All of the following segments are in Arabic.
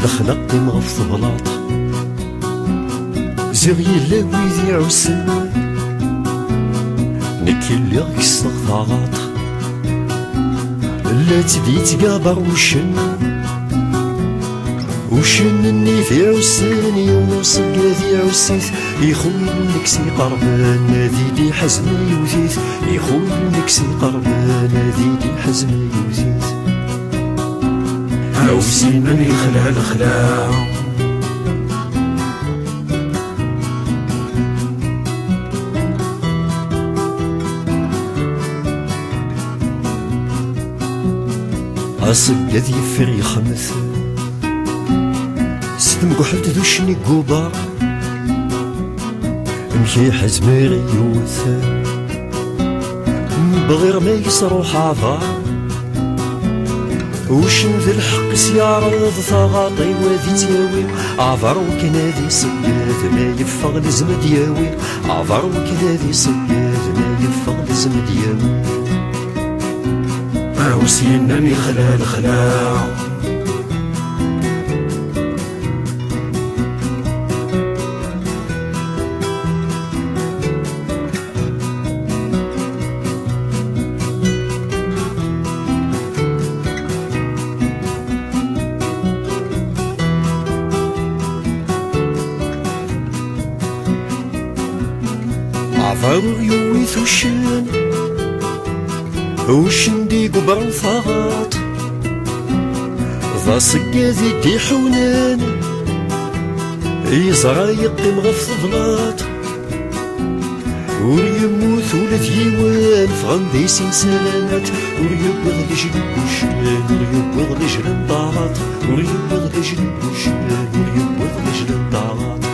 الخلق مغف بلاط زغي لاوي ذي عسن نكي اللي غيصدق ثغاط لا تبي تقابر وشن اني في عسان يوم صقا ذي عسيث يخوي نكسي قربان ذي لي حزم يوزيث يخوي نكسي قربان ذي لي حزم يوزيث عوسين من يخلع الخلاع أصقا ذي فري خمث ستم قحلت ذو شني قوبا مشي حزميري يوث بغير ما يصروح عذار وشن ذي الحق سيارض ثغاطي وذي تياوي عذر وكنادي صياد ما يفغ لزم دياوي عذر وكنادي صياد ما يفغ لزم دياوي عوسين من يخلع الخلاع عذر يويث وشن دي قبر ثغاط ذا صقا ذي دي حونان يزرع يقيم غف ضلات وريموت ولد يوان فغندي سين سلامات وريبوغ لجل بوشان وريبوغ لجل طاغات وريبوغ لجل بوشان وريبوغ لجل طاغات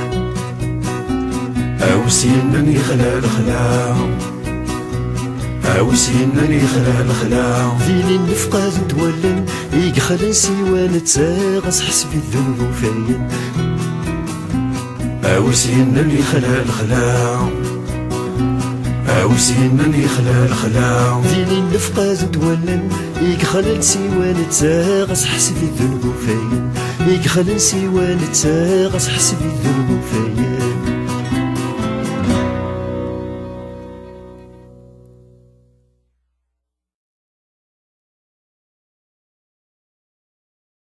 عوسين من يخلع الخلاع عوسين من يخلع الخلاع ذيني نفقاد نتولن يقخلن سيوان تساغس حسبي الذنوب وفاين عوسين من يخلع الخلاع عوسين من يخلع الخلاع ذيني نفقاد نتولن يقخلن سيوان تساغس حسبي الذنوب وفاين يقخلن سيوان تساغس حسبي الذنوب وفاين